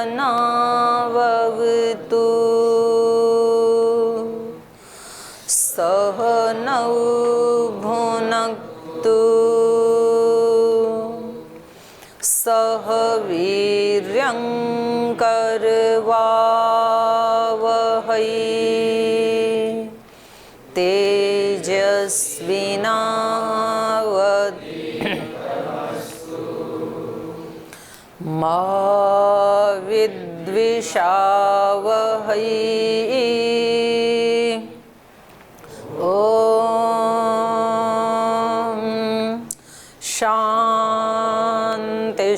सहनावतु सहनौ भुनक्तु सह वीर्यं करवावहै तेजस्विनावधीतमस्तु मा विद्विषावहै। ओम शांति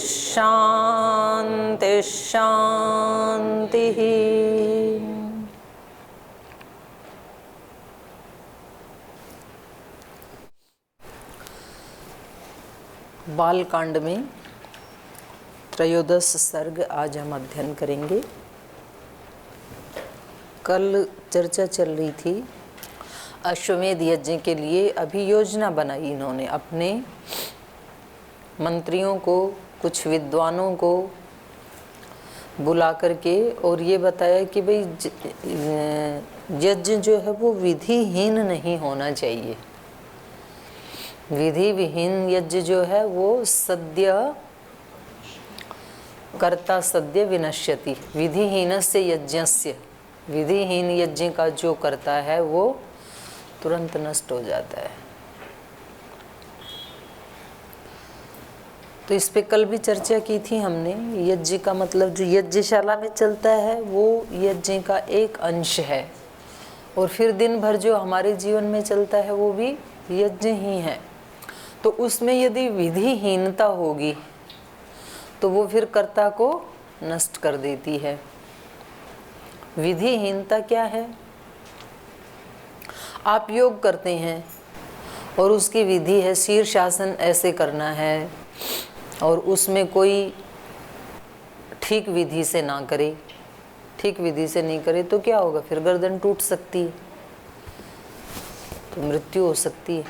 शांति शांति। बालकांड में त्रयोदश सर्ग आज हम अध्ययन करेंगे। कल चर्चा चल रही थी अश्वमेध यज्ञ के लिए। अभी योजना बनाई इन्होंने, अपने मंत्रियों को, कुछ विद्वानों को बुला करके, और ये बताया कि भाई यज्ञ जो है वो विधिहीन नहीं होना चाहिए। विधि विहीन यज्ञ जो है वो सद्य कर्ता सद्य विनश्यति। विधिहीनस्य यज्ञस्य, विधिहीन यज्ञ का जो करता है वो तुरंत नष्ट हो जाता है। तो इस पे कल भी चर्चा की थी हमने। यज्ञ का मतलब जो यज्ञशाला में चलता है वो यज्ञ का एक अंश है, और फिर दिन भर जो हमारे जीवन में चलता है वो भी यज्ञ ही है। तो उसमें यदि विधिहीनता होगी तो वो फिर कर्ता को नष्ट कर देती है। विधिहीनता क्या है? आप योग करते हैं और उसकी विधि है शीर्षासन ऐसे करना है, और उसमें कोई ठीक विधि से ना करे, ठीक विधि से नहीं करे तो क्या होगा? फिर गर्दन टूट सकती है, तो मृत्यु हो सकती है।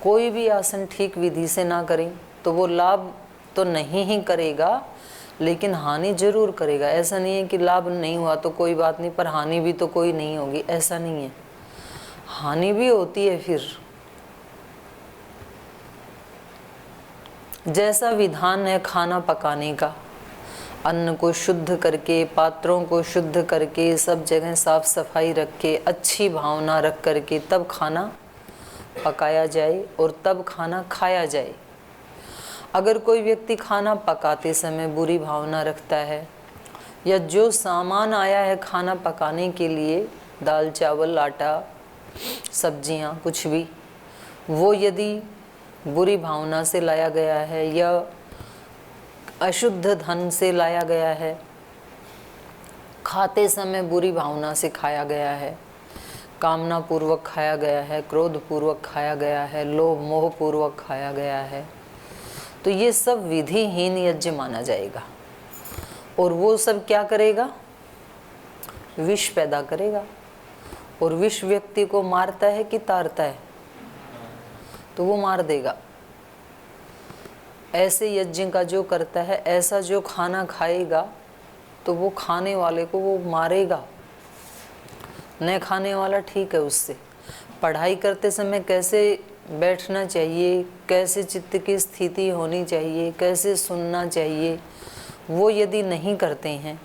कोई भी आसन ठीक विधि से ना करें तो वो लाभ तो नहीं ही करेगा, लेकिन हानि जरूर करेगा। ऐसा नहीं है कि लाभ नहीं हुआ तो कोई बात नहीं, पर हानि भी तो कोई नहीं होगी, ऐसा नहीं है। हानि भी होती है। फिर जैसा विधान है खाना पकाने का, अन्न को शुद्ध करके, पात्रों को शुद्ध करके, सब जगह साफ सफाई रख के, अच्छी भावना रख करके तब खाना पकाया जाए और तब खाना खाया जाए। अगर कोई व्यक्ति खाना पकाते समय बुरी भावना रखता है, या जो सामान आया है खाना पकाने के लिए, दाल चावल आटा सब्जियां कुछ भी, वो यदि बुरी भावना से लाया गया है या अशुद्ध धन से लाया गया है, खाते समय बुरी भावना से खाया गया है, कामना पूर्वक खाया गया है, क्रोध पूर्वक खाया गया है, लोभ मोह पूर्वक खाया गया है, तो ये सब विधिहीन यज्ञ माना जाएगा। और वो सब क्या करेगा? विष पैदा करेगा। और विष व्यक्ति को मारता है कि तारता है? तो वो मार देगा। ऐसे यज्ञ का जो करता है, ऐसा जो खाना खाएगा तो वो खाने वाले को वो मारेगा। न खाने वाला ठीक है उससे। पढ़ाई करते समय कैसे बैठना चाहिए, कैसे चित्त की स्थिति होनी चाहिए, कैसे सुनना चाहिए, वो यदि नहीं करते हैं।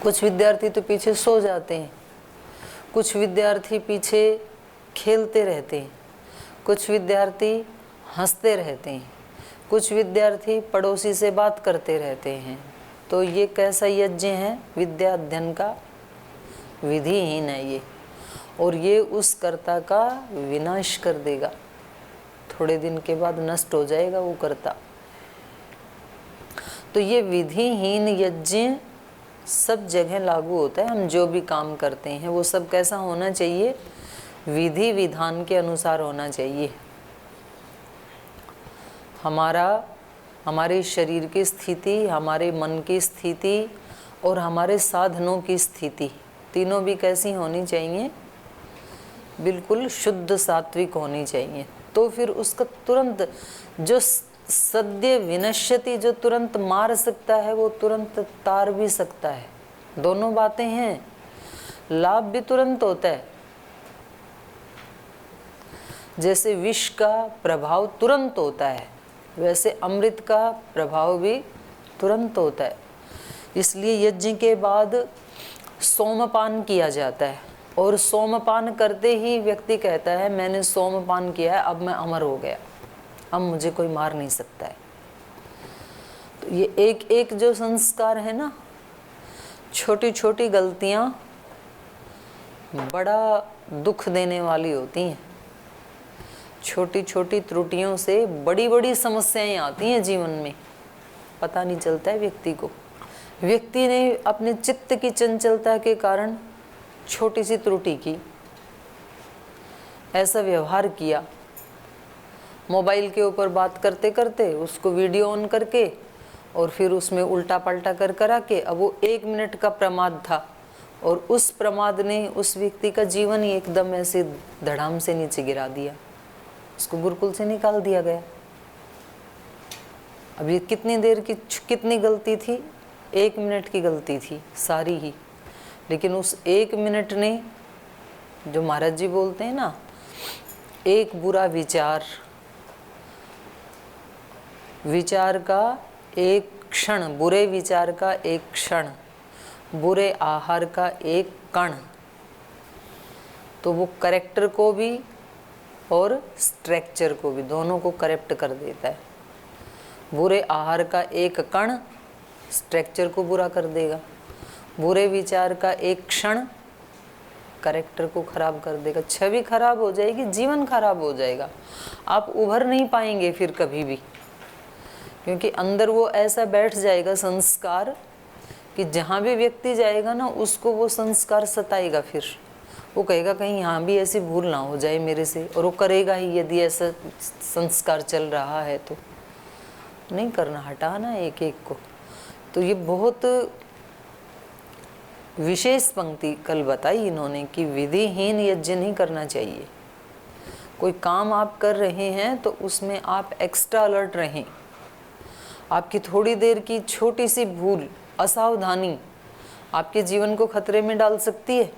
कुछ विद्यार्थी तो पीछे सो जाते हैं, कुछ विद्यार्थी पीछे खेलते रहते हैं, कुछ विद्यार्थी हंसते रहते हैं, कुछ विद्यार्थी पड़ोसी से बात करते रहते हैं। तो ये कैसा यज्ञ है? विद्या अध्ययन का विधिहीन है ये, और ये उस कर्ता का विनाश कर देगा। थोड़े दिन के बाद नष्ट हो जाएगा वो कर्ता। तो ये विधिहीन यज्ञ सब जगह लागू होता है। हम जो भी काम करते हैं वो सब कैसा होना चाहिए? विधि विधान के अनुसार होना चाहिए। हमारे शरीर की स्थिति, हमारे मन की स्थिति और हमारे साधनों की स्थिति, तीनों भी कैसी होनी चाहिए? बिल्कुल शुद्ध सात्विक होनी चाहिए। तो फिर उसका तुरंत जो सद्य विनश्यति, जो तुरंत मार सकता है वो तुरंत तार भी सकता है। दोनों बातें हैं। लाभ भी तुरंत होता है, जैसे विष का प्रभाव तुरंत होता है वैसे अमृत का प्रभाव भी तुरंत होता है। इसलिए यज्ञ के बाद सोमपान किया जाता है, और सोमपान करते ही व्यक्ति कहता है मैंने सोमपान किया है, अब मैं अमर हो गया, अब मुझे कोई मार नहीं सकता है। तो ये एक एक जो संस्कार है ना, छोटी छोटी गलतियां बड़ा दुख देने वाली होती हैं। छोटी छोटी त्रुटियों से बड़ी बड़ी समस्याएं आती हैं जीवन में, पता नहीं चलता है व्यक्ति को। व्यक्ति ने अपने चित्त की चंचलता के कारण छोटी सी त्रुटि की, ऐसा व्यवहार किया, मोबाइल के ऊपर बात करते करते उसको वीडियो ऑन करके और फिर उसमें उल्टा पलटा कर करा के, अब वो 1 मिनट का प्रमाद था और उस प्रमाद ने उस व्यक्ति का जीवन ही एकदम ऐसे धड़ाम से नीचे गिरा दिया, उसको गुरुकुल से निकाल दिया गया। अब ये कितनी देर की कितनी गलती थी, 1 मिनट की गलती थी सारी ही, लेकिन उस 1 मिनट ने, जो महाराज जी बोलते हैं ना, एक बुरा विचार, विचार का एक क्षण, बुरे विचार का एक क्षण, बुरे आहार का एक कण, तो वो करेक्टर को भी और स्ट्रक्चर को भी, दोनों को करेक्ट कर देता है। बुरे आहार का एक कण स्ट्रक्चर को बुरा कर देगा, बुरे विचार का एक क्षण करेक्टर को खराब कर देगा, छवि खराब हो जाएगी, जीवन खराब हो जाएगा, आप उभर नहीं पाएंगे फिर कभी भी, क्योंकि अंदर वो ऐसा बैठ जाएगा संस्कार कि जहाँ भी व्यक्ति जाएगा ना उसको वो संस्कार सताएगा। फिर वो कहेगा कहीं यहाँ भी ऐसी भूल ना हो जाए मेरे से, और वो करेगा ही यदि ऐसा संस्कार चल रहा है तो। नहीं करना, हटाना एक एक को। तो ये बहुत विशेष पंक्ति कल बताई इन्होंने कि विधिहीन यज्ञ नहीं करना चाहिए। कोई काम आप कर रहे हैं तो उसमें आप एक्स्ट्रा अलर्ट रहें। आपकी थोड़ी देर की छोटी सी भूल, असावधानी आपके जीवन को खतरे में डाल सकती है,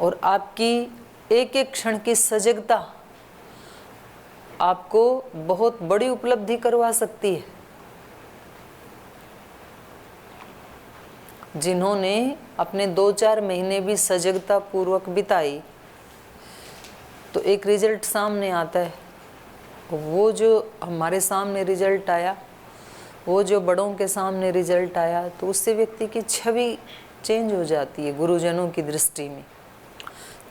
और आपकी एक एक क्षण की सजगता आपको बहुत बड़ी उपलब्धि करवा सकती है। जिन्होंने अपने 2-4 महीने भी सजगता पूर्वक बिताई तो एक रिजल्ट सामने आता है। वो जो हमारे सामने रिजल्ट आया, वो जो बड़ों के सामने रिजल्ट आया, तो उससे व्यक्ति की छवि चेंज हो जाती है। गुरुजनों की दृष्टि में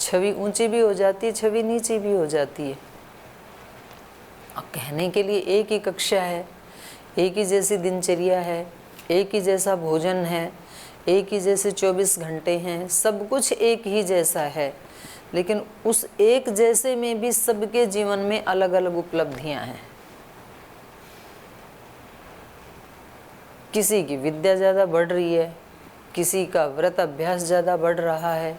छवि ऊंची भी हो जाती है, छवि नीची भी हो जाती है। और कहने के लिए एक ही कक्षा है, एक ही जैसी दिनचर्या है, एक ही जैसा भोजन है, एक ही जैसे 24 घंटे हैं, सब कुछ एक ही जैसा है, लेकिन उस एक जैसे में भी सबके जीवन में अलग अलग उपलब्धियां हैं। किसी की विद्या ज़्यादा बढ़ रही है, किसी का व्रत अभ्यास ज़्यादा बढ़ रहा है,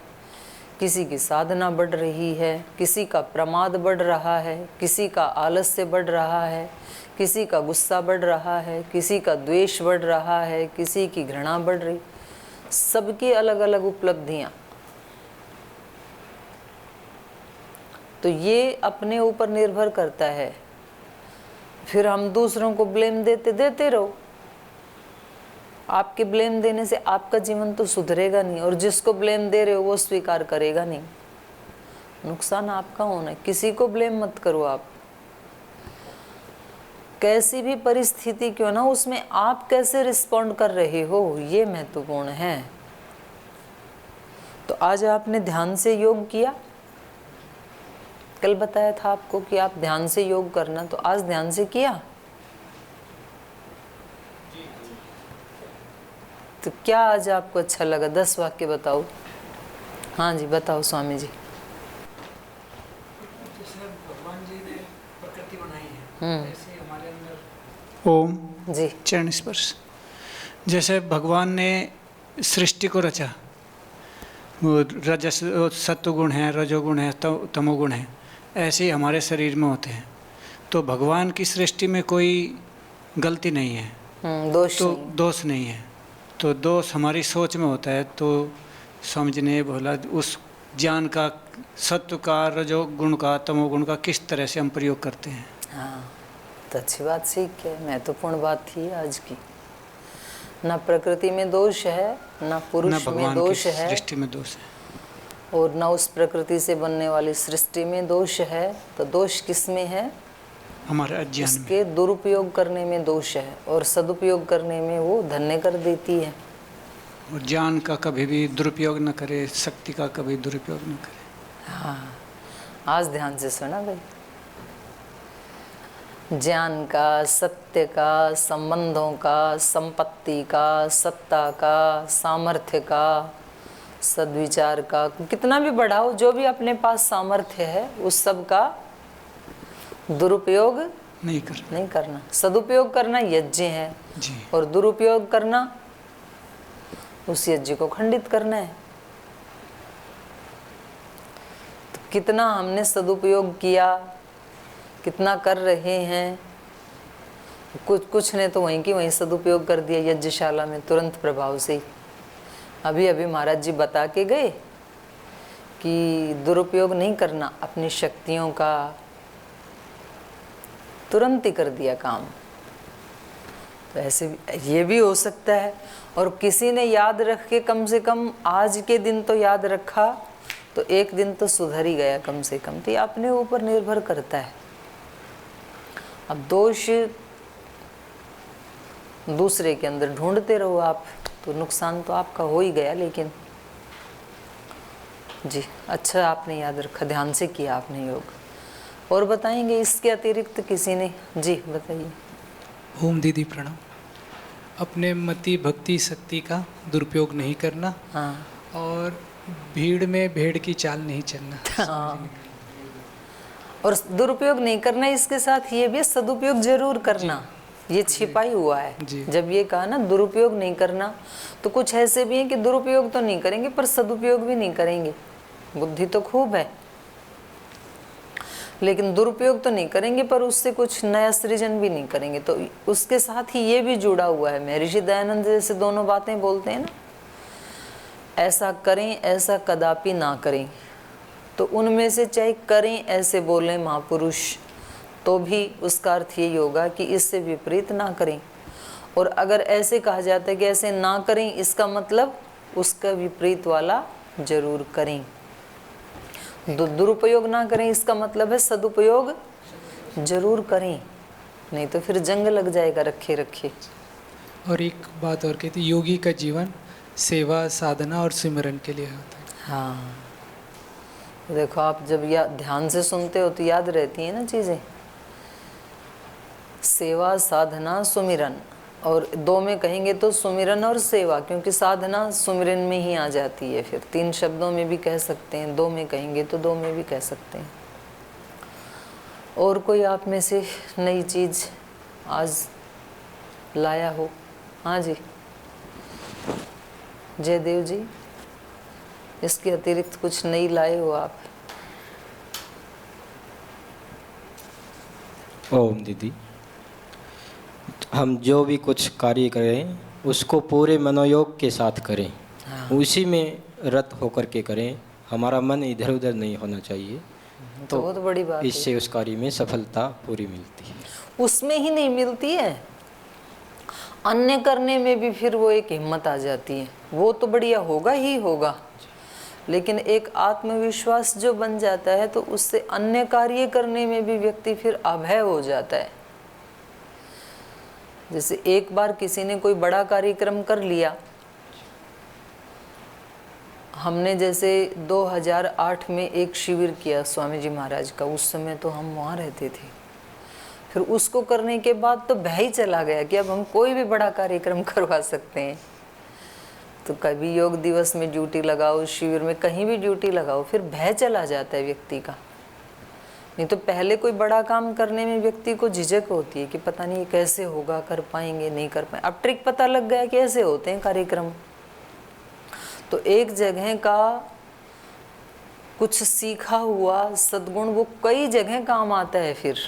किसी की साधना बढ़ रही है, किसी का प्रमाद बढ़ रहा है, किसी का आलस्य बढ़ रहा है, किसी का गुस्सा बढ़ रहा है, किसी का द्वेष बढ़ रहा है, किसी की घृणा बढ़ रही, सबकी अलग अलग उपलब्धियां। तो ये अपने ऊपर निर्भर करता है। फिर हम दूसरों को ब्लेम देते रहो। आपके ब्लेम देने से आपका जीवन तो सुधरेगा नहीं, और जिसको ब्लेम दे रहे हो वो स्वीकार करेगा नहीं। नुकसान आपका होना है। किसी को ब्लेम मत करो। आप कैसी भी परिस्थिति क्यों ना, उसमें आप कैसे रिस्पॉन्ड कर रहे हो ये महत्वपूर्ण है। तो आज आपने ध्यान से योग किया। कल बताया था आपको कि आप ध्यान से योग करना, तो आज ध्यान से किया। तो क्या आज आपको अच्छा लगा? 10 वाक्य बताओ। हाँ जी बताओ स्वामी जी। जैसे भगवान जी ने प्रकृति बनाई है, ऐसे हमारे अंदर ओम जी चरण स्पर्श। जैसे भगवान ने सृष्टि को रचा, वो रजस सत्वगुण है, रजोगुण है, तमोगुण है, ऐसे ही हमारे शरीर में होते हैं। तो भगवान की सृष्टि में कोई गलती नहीं है, दोष तो नहीं। दोष नहीं है। तो दोष हमारी सोच में होता है। तो स्वामी जी ने ये बोला, उस ज्ञान का, सत्व का, रजोगुण का, तमोगुण का किस तरह से हम प्रयोग करते हैं। हाँ, तो अच्छी बात सीख के, महत्वपूर्ण बात थी आज की। ना प्रकृति में दोष है, ना पुरुष में दोष है, सृष्टि में दोष है, और ना उस प्रकृति से बनने वाली सृष्टि में दोष है। तो दोष किस में है? हमारे अज्ञान में। उसके दुरुपयोग करने में दोष है, और सदुपयोग करने में वो धन्य कर देती है। और ज्ञान का कभी भी दुरुपयोग न करे, शक्ति का कभी दुरुपयोग न करे। हाँ, आज ध्यान से सुना भाई। ज्ञान का, सत्य का, संबंधों का, संपत्ति का, सत्ता का, सामर्थ्य का, सद्विचार का, कितना भी बढ़ाओ, जो भी अपने पास सामर्थ्य है उस सब का दुरुपयोग नहीं करना। सदुपयोग करना यज्ञ है जी। और दुरुपयोग करना उस यज्ञ को खंडित करना है। तो कितना हमने सदुपयोग किया, कितना कर रहे हैं। कुछ ने तो वहीं की वहीं सदुपयोग कर दिया यज्ञशाला में, तुरंत प्रभाव से ही। अभी अभी महाराज जी बता के गए कि दुरुपयोग नहीं करना अपनी शक्तियों का, तुरंत ही कर दिया काम। तो ऐसे भी ये भी हो सकता है। और किसी ने याद रख के, कम से कम आज के दिन तो याद रखा, तो एक दिन तो सुधर ही गया कम से कम। तो ये अपने ऊपर निर्भर करता है। अब दोष दूसरे के अंदर ढूंढते रहो आप, तो नुकसान तो आपका हो ही गया। लेकिन जी, अच्छा आपने याद रखा, ध्यान से किया आपने योग। और बताएंगे इसके अतिरिक्त किसी ने? जी बताइए। ओम दीदी प्रणाम। अपने मति भक्ति शक्ति का दुरुपयोग नहीं करना। हाँ, और भीड़ में भेड़ की चाल नहीं चलना। हाँ। और दुरुपयोग नहीं करना, इसके साथ ये भी सदुपयोग जरूर करना। ये छिपा ही हुआ है। जब ये कहा ना दुरुपयोग नहीं करना, तो कुछ ऐसे भी हैं कि दुरुपयोग तो नहीं करेंगे पर सदुपयोग भी नहीं करेंगे। बुद्धि तो खूब है, लेकिन दुरुपयोग तो नहीं करेंगे, पर उससे कुछ नया सृजन भी नहीं करेंगे। तो उसके साथ ही ये भी जुड़ा हुआ है। महर्षि दयानंद जैसे दोनों बातें बोलते हैं ना, ऐसा करें, ऐसा कदापि ना करें। तो उनमें से चाहे करें ऐसे बोलें महापुरुष, तो भी उसका अर्थ यही होगा कि इससे विपरीत ना करें। और अगर ऐसे कहा जाता है कि ऐसे ना करें, इसका मतलब उसका विपरीत वाला जरूर करें। दुरुपयोग ना करें, इसका मतलब है सदुपयोग जरूर करें, नहीं तो फिर जंग लग जाएगा रखे रखे। और एक बात और कहती, योगी का जीवन सेवा, साधना और सिमरन के लिए होता है। हाँ, देखो आप जब ध्यान से सुनते हो तो याद रहती है ना चीज़ें। सेवा, साधना, सुमिरन, और दो में कहेंगे तो सुमिरन और सेवा, क्योंकि साधना सुमिरन में ही आ जाती है। फिर 3 शब्दों में भी कह सकते हैं, 2 में कहेंगे तो 2 में भी कह सकते हैं। और कोई आप में से नई चीज़ आज लाया हो? हाँ जी, जयदेव जी, इसके अतिरिक्त कुछ नई लाए हो आप? ओम दीदी, हम जो भी कुछ कार्य करें उसको पूरे मनोयोग के साथ करें। हाँ। उसी में रत होकर के करें, हमारा मन इधर उधर नहीं होना चाहिए। तो बहुत बड़ी बात है। इससे उस कार्य में सफलता पूरी मिलती है। उसमें ही नहीं मिलती है, अन्य करने में भी फिर वो एक हिम्मत आ जाती है। वो तो बढ़िया होगा ही होगा, लेकिन एक आत्मविश्वास जो बन जाता है तो उससे अन्य कार्य करने में भी व्यक्ति फिर अभय हो जाता है। जैसे एक बार किसी ने कोई बड़ा कार्यक्रम कर लिया, हमने जैसे 2008 में एक शिविर किया स्वामी जी महाराज का, उस समय तो हम वहाँ रहते थे। फिर उसको करने के बाद तो भय ही चला गया कि अब हम कोई भी बड़ा कार्यक्रम करवा सकते हैं। तो कभी योग दिवस में ड्यूटी लगाओ, शिविर में कहीं भी ड्यूटी लगाओ, फिर भय चला जाता है व्यक्ति का। नहीं तो पहले कोई बड़ा काम करने में व्यक्ति को झिझक होती है कि पता नहीं कैसे होगा, कर पाएंगे नहीं कर पाएंगे। अब ट्रिक पता लग गया कि ऐसे होते हैं कार्यक्रम। तो एक जगह का कुछ सीखा हुआ सद्गुण वो कई जगह काम आता है फिर।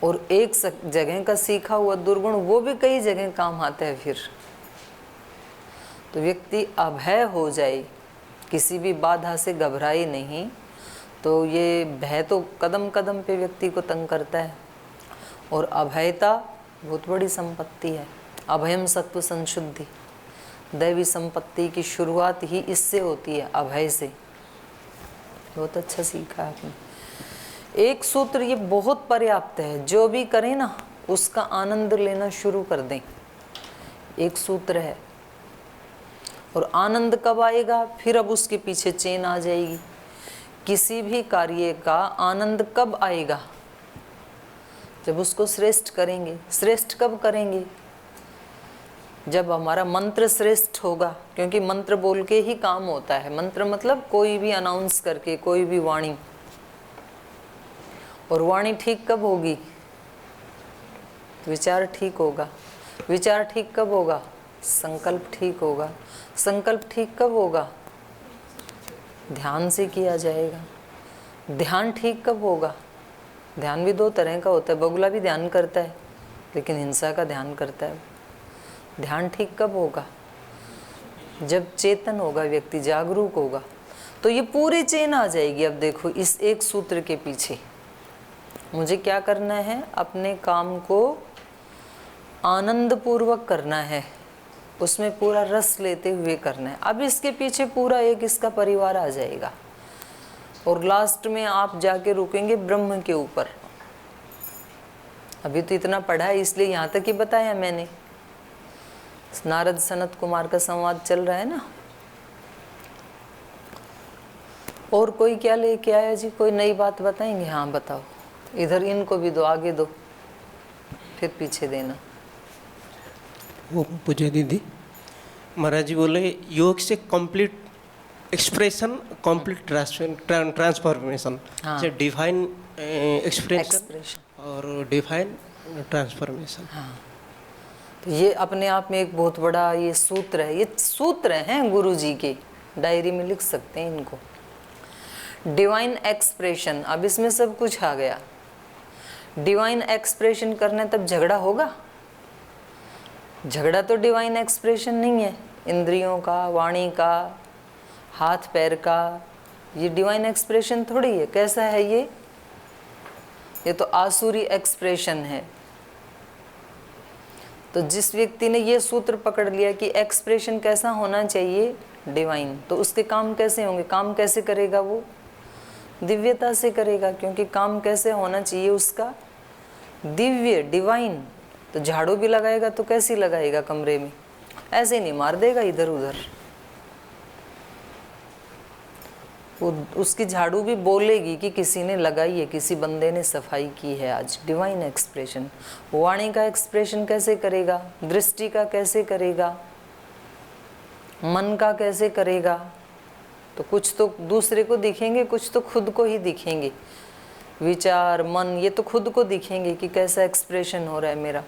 और एक जगह का सीखा हुआ दुर्गुण वो भी कई जगह काम आता है। फिर तो व्यक्ति अभय हो जाए, किसी भी बाधा से घबराए नहीं, तो ये भय तो कदम कदम पे व्यक्ति को तंग करता है। और अभयता बहुत बड़ी संपत्ति है। अभयम सत्व संशुद्धि, दैवी संपत्ति की शुरुआत ही इससे होती है, अभय से। बहुत अच्छा सीखा आपने। एक सूत्र ये बहुत पर्याप्त है, जो भी करें ना उसका आनंद लेना शुरू कर दें। एक सूत्र है। और आनंद कब आएगा? फिर अब उसके पीछे चेन आ जाएगी। किसी भी कार्य का आनंद कब आएगा? जब उसको श्रेष्ठ करेंगे। श्रेष्ठ कब करेंगे? जब हमारा मंत्र श्रेष्ठ होगा, क्योंकि मंत्र बोल के ही काम होता है। मंत्र मतलब कोई भी अनाउंस करके, कोई भी वाणी। और वाणी ठीक कब होगी? विचार ठीक होगा। विचार ठीक कब होगा? संकल्प ठीक होगा। संकल्प ठीक कब होगा? ध्यान से किया जाएगा। ध्यान ठीक कब होगा? ध्यान भी दो तरह का होता है। बगुला भी ध्यान करता है, लेकिन हिंसा का ध्यान करता है। ध्यान ठीक कब होगा? जब चेतन होगा, व्यक्ति जागरूक होगा। तो ये पूरी चेन आ जाएगी। अब देखो, इस एक सूत्र के पीछे मुझे क्या करना है? अपने काम को आनंद पूर्वक करना है, उसमें पूरा रस लेते हुए करना है। अब इसके पीछे पूरा एक इसका परिवार आ जाएगा। और लास्ट में आप जाके रुकेंगे ब्रह्म के ऊपर। अभी तो इतना पढ़ा है, इसलिए यहाँ तक ही बताया मैंने। नारद सनत कुमार का संवाद चल रहा है ना। और कोई क्या लेके आया जी? कोई नई बात बताएंगे? हाँ बताओ। इधर इनको भी दो, आगे दो, फिर पीछे देना। वो पूछे दीदी, महाराज जी बोले योग से कंप्लीट एक्सप्रेशन, कंप्लीट ट्रांसफॉर्मेशन। हाँ। जैसे डिवाइन एक्सप्रेशन एक्सप्रेशन और डिवाइन ट्रांसफॉर्मेशन। हाँ, तो ये अपने आप में एक बहुत बड़ा ये सूत्र है। ये सूत्र हैं गुरु जी के, डायरी में लिख सकते हैं इनको। डिवाइन एक्सप्रेशन, अब इसमें सब कुछ आ गया। डिवाइन एक्सप्रेशन करने तब झगड़ा होगा? झगड़ा तो डिवाइन एक्सप्रेशन नहीं है। इंद्रियों का, वाणी का, हाथ पैर का, ये डिवाइन एक्सप्रेशन थोड़ी है। कैसा है ये? ये तो आसुरी एक्सप्रेशन है। तो जिस व्यक्ति ने ये सूत्र पकड़ लिया कि एक्सप्रेशन कैसा होना चाहिए, डिवाइन, तो उसके काम कैसे होंगे? काम कैसे करेगा वो? दिव्यता से करेगा, क्योंकि काम कैसे होना चाहिए उसका? दिव्य, डिवाइन। तो झाड़ू भी लगाएगा तो कैसी लगाएगा? कमरे में ऐसे नहीं मार देगा इधर उधर। वो उसकी झाड़ू भी बोलेगी कि किसी ने लगाई है, किसी बंदे ने सफाई की है आज। Divine expression. वाणी का एक्सप्रेशन कैसे करेगा? दृष्टि का कैसे करेगा? मन का कैसे करेगा? तो कुछ तो दूसरे को दिखेंगे, कुछ तो खुद को ही दिखेंगे। विचार, मन, ये तो खुद को दिखेंगे कि कैसा एक्सप्रेशन हो रहा है मेरा।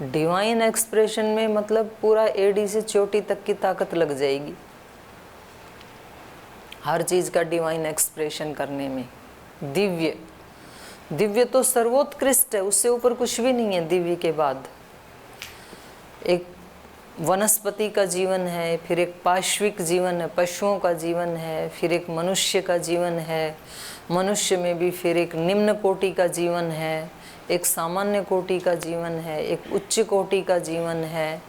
डिवाइन एक्सप्रेशन में मतलब पूरा एडी से चोटी तक की ताकत लग जाएगी हर चीज का डिवाइन एक्सप्रेशन करने में। दिव्य, दिव्य तो सर्वोत्कृष्ट है, उससे ऊपर कुछ भी नहीं है। दिव्य के बाद एक वनस्पति का जीवन है, फिर एक पाश्विक जीवन है, पशुओं का जीवन है, फिर एक मनुष्य का जीवन है। मनुष्य में भी फिर एक निम्न कोटि का जीवन है, एक सामान्य कोटि का जीवन है, एक उच्च कोटि का जीवन है,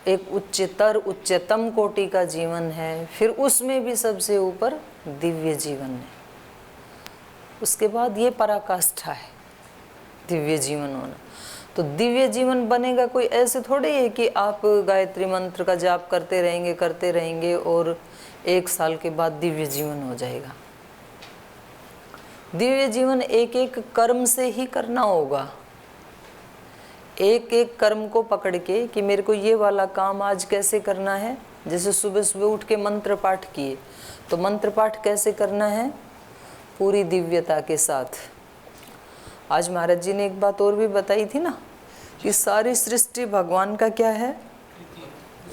एक उच्चतर उच्चतम कोटि का जीवन है, फिर उसमें भी सबसे ऊपर दिव्य जीवन है। उसके बाद ये पराकाष्ठा है दिव्य जीवन होना। तो दिव्य जीवन बनेगा कोई ऐसे थोड़ी है कि आप गायत्री मंत्र का जाप करते रहेंगे और 1 साल के बाद दिव्य जीवन हो जाएगा। दिव्य जीवन एक एक कर्म से ही करना होगा। एक एक कर्म को पकड़ के कि मेरे को ये वाला काम आज कैसे करना है। जैसे सुबह सुबह उठ के मंत्र पाठ किए, तो मंत्र पाठ कैसे करना है? पूरी दिव्यता के साथ। आज महाराज जी ने एक बात और भी बताई थी ना कि सारी सृष्टि भगवान का क्या है?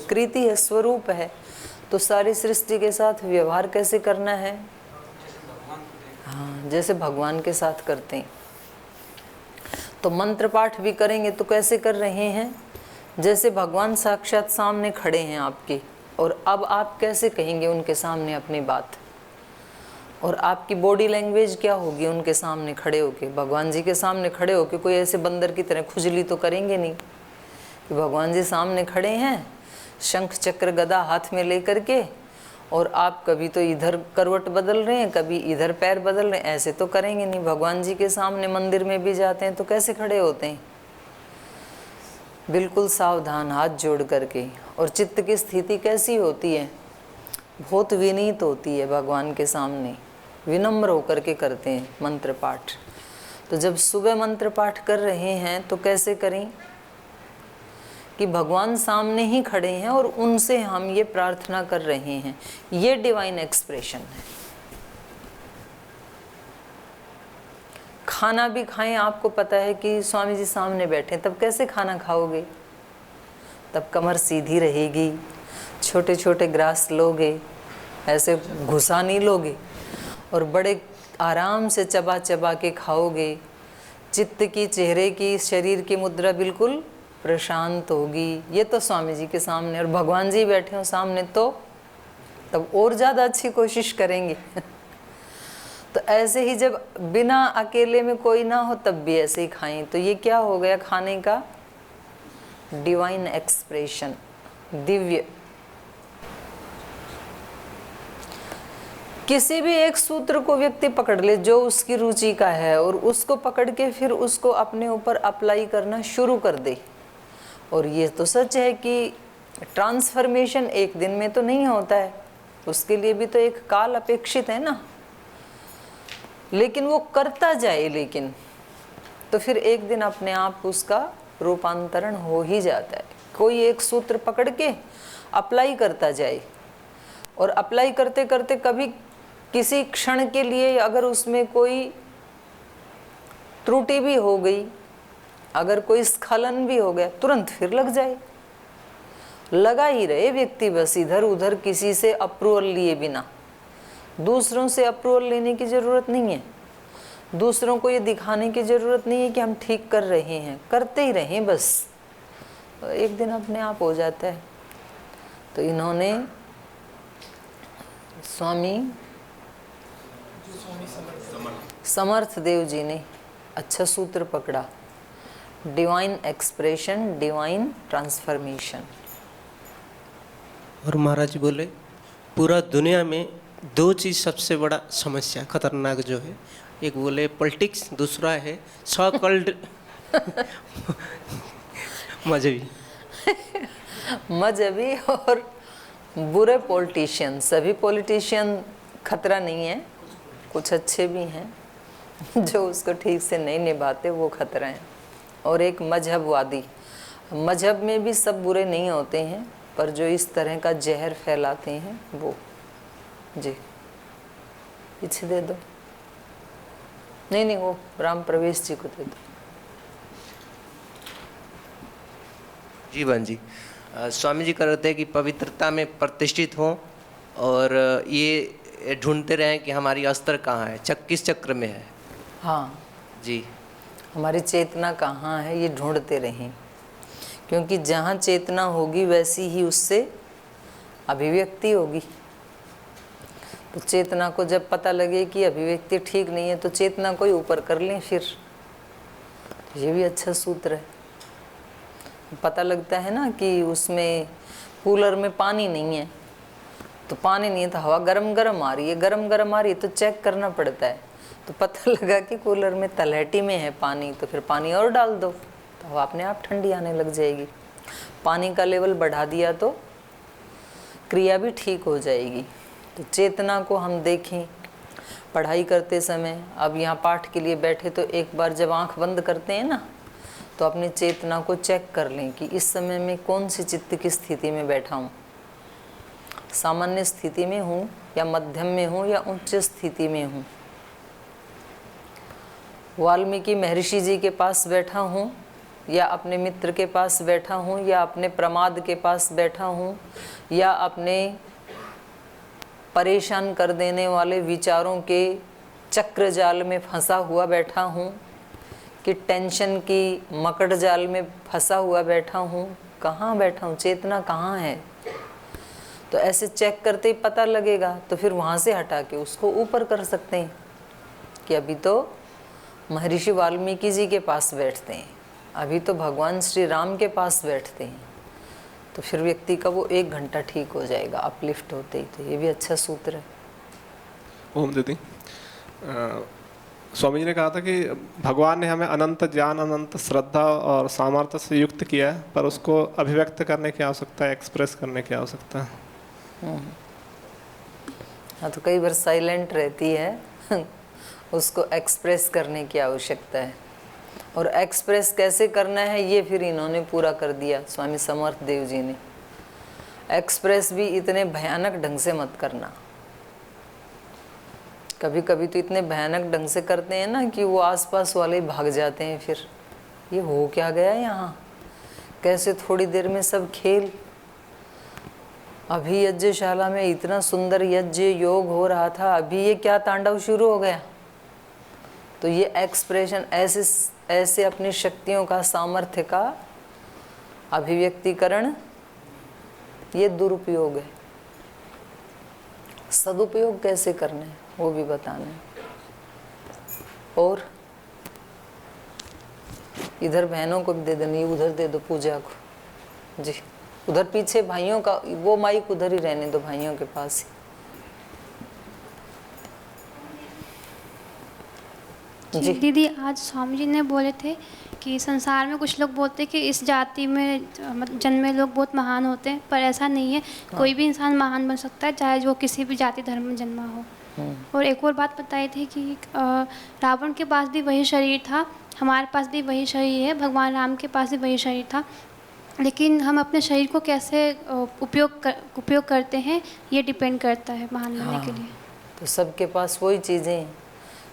कृति है, स्वरूप है। तो सारी सृष्टि के साथ व्यवहार कैसे करना है? हाँ, जैसे भगवान के साथ करते हैं। तो मंत्र पाठ भी करेंगे तो कैसे कर रहे हैं, जैसे भगवान साक्षात सामने खड़े हैं आपके, और अब आप कैसे कहेंगे उनके सामने अपनी बात, और आपकी बॉडी लैंग्वेज क्या होगी उनके सामने खड़े होके, भगवान जी के सामने खड़े होके कोई ऐसे बंदर की तरह खुजली तो करेंगे नहीं कि भगवान जी सामने खड़े हैं शंख चक्र गदा हाथ में लेकर के, और आप कभी तो इधर करवट बदल रहे हैं, कभी इधर पैर बदल रहे हैं, ऐसे तो करेंगे नहीं। भगवान जी के सामने मंदिर में भी जाते हैं तो कैसे खड़े होते हैं, बिल्कुल सावधान हाथ जोड़ करके। और चित्त की स्थिति कैसी होती है, बहुत विनीत होती है, भगवान के सामने विनम्र होकर के करते हैं मंत्र पाठ। तो जब सुबह मंत्र पाठ कर रहे हैं तो कैसे करें कि भगवान सामने ही खड़े हैं और उनसे हम ये प्रार्थना कर रहे हैं, ये डिवाइन एक्सप्रेशन है। खाना भी खाएं, आपको पता है कि स्वामी जी सामने बैठे, तब कैसे खाना खाओगे, तब कमर सीधी रहेगी, छोटे छोटे ग्रास लोगे, ऐसे घुसा नहीं लोगे, और बड़े आराम से चबा चबा के खाओगे। चित्त की, चेहरे की, शरीर की मुद्रा बिल्कुल प्रशांत होगी। ये तो स्वामी जी के सामने, और भगवान जी बैठे हो सामने तो तब और ज़्यादा अच्छी कोशिश करेंगे। तो ऐसे ही जब बिना अकेले में कोई ना हो तब भी ऐसे ही खाएं। तो ये क्या हो गया खाने का डिवाइन एक्सप्रेशन, दिव्य। किसी भी एक सूत्र को व्यक्ति पकड़ ले जो उसकी रुचि का है, और उसको पकड़ के फिर उसको अपने ऊपर अप्लाई करना शुरू कर दे। और ये तो सच है कि ट्रांसफॉर्मेशन एक दिन में तो नहीं होता है, उसके लिए भी तो एक काल अपेक्षित है ना, लेकिन वो करता जाए, लेकिन तो फिर एक दिन अपने आप उसका रूपांतरण हो ही जाता है। कोई एक सूत्र पकड़ के अप्लाई करता जाए, और अप्लाई करते करते कभी किसी क्षण के लिए अगर उसमें कोई त्रुटि भी हो गई, अगर कोई स्खलन भी हो गया, तुरंत फिर लग जाए, लगा ही रहे व्यक्ति बस इधर उधर, किसी से अप्रूवल लिए बिना। दूसरों से अप्रूवल लेने की ज़रूरत नहीं है, दूसरों को ये दिखाने की ज़रूरत नहीं है कि हम ठीक कर रहे हैं, करते ही रहें बस, एक दिन अपने आप हो जाता है। तो इन्होंने स्वामी समर्थ देव जी ने अच्छा सूत्र पकड़ा, डिवाइन एक्सप्रेशन, डिवाइन ट्रांसफॉर्मेशन। और महाराज जी बोले पूरा दुनिया में दो चीज़ सबसे बड़ा समस्या खतरनाक जो है, एक बोले पॉलिटिक्स, दूसरा है सो कॉल्ड मजहबी मजहबी और बुरे पॉलिटिशियन। सभी पॉलिटिशियन खतरा नहीं है, कुछ अच्छे भी हैं जो उसको ठीक से नहीं निभाते, वो खतरा है। और एक मजहबवादी, मजहब में भी सब बुरे नहीं होते हैं, पर जो इस तरह का जहर फैलाते हैं वो। जी पीछे दे दो, नहीं नहीं वो राम प्रवेश जी को दे दो। जी बहन जी, स्वामी जी कहते हैं कि पवित्रता में प्रतिष्ठित हों और ये ढूंढते रहें कि हमारी अस्त्र कहाँ है, किस चक्र में है। हाँ जी, हमारी चेतना कहाँ है ये ढूंढते रहें, क्योंकि जहाँ चेतना होगी वैसी ही उससे अभिव्यक्ति होगी। तो चेतना को जब पता लगे कि अभिव्यक्ति ठीक नहीं है तो चेतना को ही ऊपर कर लें फिर। ये भी अच्छा सूत्र है। पता लगता है ना कि उसमें कूलर में पानी नहीं है, तो पानी नहीं है तो हवा गरम गरम आ रही है, गरम गरम आ रही है तो चेक करना पड़ता है। तो पता लगा कि कूलर में तलहटी में है पानी, तो फिर पानी और डाल दो तो हवा अपने आप ठंडी आने लग जाएगी। पानी का लेवल बढ़ा दिया तो क्रिया भी ठीक हो जाएगी। तो चेतना को हम देखें पढ़ाई करते समय। अब यहाँ पाठ के लिए बैठे तो एक बार जब आंख बंद करते हैं ना, तो अपनी चेतना को चेक कर लें कि इस समय में कौन सी चित्त की स्थिति में बैठा हूँ, सामान्य स्थिति में हूँ या मध्यम में हूँ या उच्च स्थिति में हूँ। वाल्मीकि महर्षि जी के पास बैठा हूँ या अपने मित्र के पास बैठा हूँ या अपने प्रमाद के पास बैठा हूँ या अपने परेशान कर देने वाले विचारों के चक्र जाल में फंसा हुआ बैठा हूँ, कि टेंशन की मकड़ जाल में फंसा हुआ बैठा हूँ, कहाँ बैठा हूँ, चेतना कहाँ है। तो ऐसे चेक करते ही पता लगेगा, तो फिर वहाँ से हटा के उसको ऊपर कर सकते हैं कि अभी तो महर्षि वाल्मीकि जी के पास बैठते हैं, अभी तो भगवान श्री राम के पास बैठते हैं। तो फिर व्यक्ति का वो 1 घंटा ठीक हो जाएगा अपलिफ्ट होते ही। तो ये भी अच्छा सूत्र है। ओम दीदी, स्वामी जी ने कहा था कि भगवान ने हमें अनंत ज्ञान, अनंत श्रद्धा और सामर्थ्य से युक्त किया है, पर उसको अभिव्यक्त करने की आवश्यकता है, एक्सप्रेस करने की आवश्यकता है। हाँ, तो कई बार साइलेंट रहती है उसको एक्सप्रेस करने की आवश्यकता है। और एक्सप्रेस कैसे करना है ये फिर इन्होंने पूरा कर दिया, स्वामी समर्थ देव जी ने। एक्सप्रेस भी इतने भयानक ढंग से मत करना। कभी कभी तो इतने भयानक ढंग से करते हैं ना कि वो आसपास वाले भाग जाते हैं, फिर ये हो क्या गया यहाँ, कैसे थोड़ी देर में सब खेल। अभी यज्ञशाला में इतना सुंदर यज्ञ योग हो रहा था, अभी ये क्या तांडव शुरू हो गया। तो ये एक्सप्रेशन ऐसे अपनी शक्तियों का, सामर्थ्य का अभिव्यक्तिकरण, ये दुरुपयोग है। सदुपयोग कैसे करना है वो भी बताना है। और इधर बहनों को भी दे देनी, उधर दे दो पूजा को जी। उधर पीछे भाइयों का वो माइक उधर ही रहने दो, भाइयों के पास ही जी। दीदी, आज स्वामी जी ने बोले थे कि संसार में कुछ लोग बोलते हैं कि इस जाति में मतलब जन्मे लोग बहुत महान होते हैं, पर ऐसा नहीं है। कोई भी इंसान महान बन सकता है, चाहे वो किसी भी जाति धर्म में जन्मा हो। और एक और बात बताई थी कि रावण के पास भी वही शरीर था, हमारे पास भी वही शरीर है, भगवान राम के पास भी वही शरीर था, लेकिन हम अपने शरीर को कैसे उपयोग करते हैं ये डिपेंड करता है महान बनने के लिए। तो सबके पास वही चीज़ें,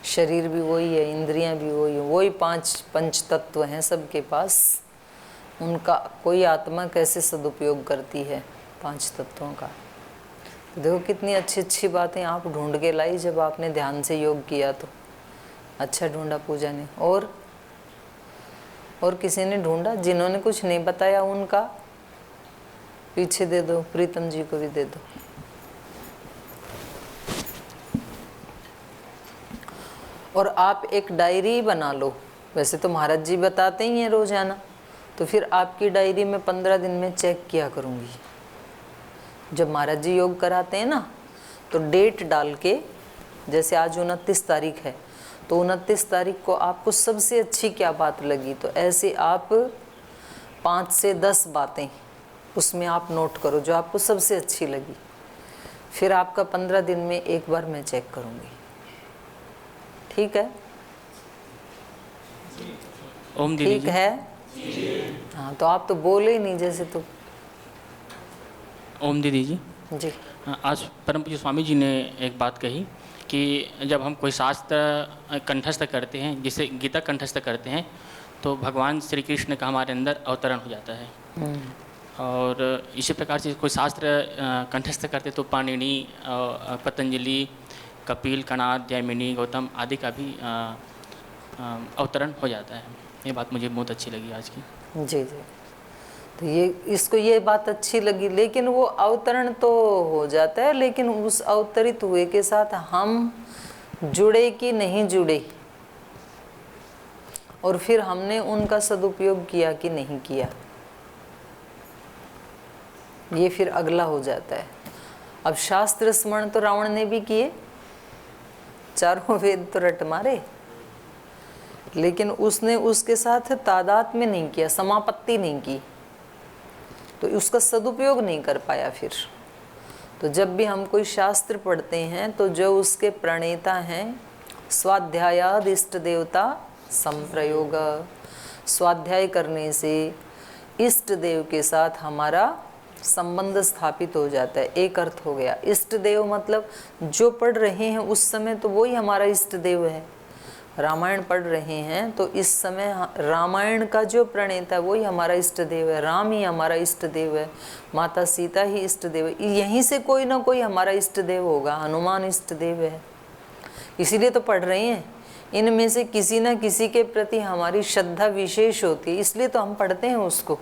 शरीर भी वही है, इंद्रियां भी वही है, वही 5 पंच तत्व हैं सबके पास। उनका कोई आत्मा कैसे सदुपयोग करती है 5 तत्वों का। तो देखो कितनी अच्छी अच्छी बातें आप ढूंढ के लाई जब आपने ध्यान से योग किया। तो अच्छा ढूंढा पूजा ने। और किसी ने ढूंढा जिन्होंने कुछ नहीं बताया, उनका पीछे दे दो, प्रीतम जी को भी दे दो। और आप एक डायरी बना लो, वैसे तो महाराज जी बताते ही हैं रोजाना, तो फिर आपकी डायरी में 15 दिन में चेक किया करूँगी। जब महाराज जी योग कराते हैं ना, तो डेट डाल के, जैसे आज 29 तारीख है, तो 29 तारीख को आपको सबसे अच्छी क्या बात लगी, तो ऐसे आप 5 से 10 बातें उसमें आप नोट करो जो आपको सबसे अच्छी लगी। फिर आपका 15 दिन में एक बार मैं चेक करूँगी, ठीक है? ओम दीदी ठीक है। हाँ, तो आप तो बोले ही नहीं जैसे। तो ओम दीदी जी जी, आज परम पूज्य स्वामी जी ने एक बात कही कि जब हम कोई शास्त्र कंठस्थ करते हैं, जिसे गीता कंठस्थ करते हैं, तो भगवान श्री कृष्ण का हमारे अंदर अवतरण हो जाता है। और इसी प्रकार से कोई शास्त्र कंठस्थ करते तो पाणिनि, पतंजलि, कपिल, कणाद, जैमिनी, गौतम आदि का भी अवतरण हो जाता है। ये बात मुझे बहुत अच्छी लगी आज की। जी जी। तो इसको ये बात अच्छी लगी, लेकिन वो अवतरण तो हो जाता है, लेकिन उस अवतरित हुए के साथ हम जुड़े कि नहीं जुड़े, और फिर हमने उनका सदुपयोग किया कि नहीं किया, ये फिर अगला हो जाता है। अब शास्त्र स्मरण तो रावण ने भी किए, 4 वेद तो रट मारे, लेकिन उसने उसके साथ तादाद में नहीं किया, समापत्ति नहीं की, तो उसका सदुपयोग नहीं कर पाया फिर। तो जब भी हम कोई शास्त्र पढ़ते हैं, तो जो उसके प्रणेता हैं, स्वाध्यायाद इष्ट देवता संप्रयोग, स्वाध्याय करने से इष्ट देव के साथ हमारा संबंध स्थापित हो जाता है। एक अर्थ हो गया। इष्ट देव मतलब जो पढ़ रहे हैं उस समय तो वही हमारा इष्ट देव है। रामायण पढ़ रहे हैं तो इस समय रामायण का जो प्रणेता है वही हमारा इष्ट देव है, राम ही हमारा इष्ट देव है, माता सीता ही इष्ट देव है। यहीं से कोई ना कोई हमारा इष्ट देव होगा, हनुमान इष्ट देव है, इसीलिए तो पढ़ रहे हैं। इनमें से किसी न किसी के प्रति हमारी श्रद्धा विशेष होती है, इसलिए तो हम पढ़ते हैं उसको।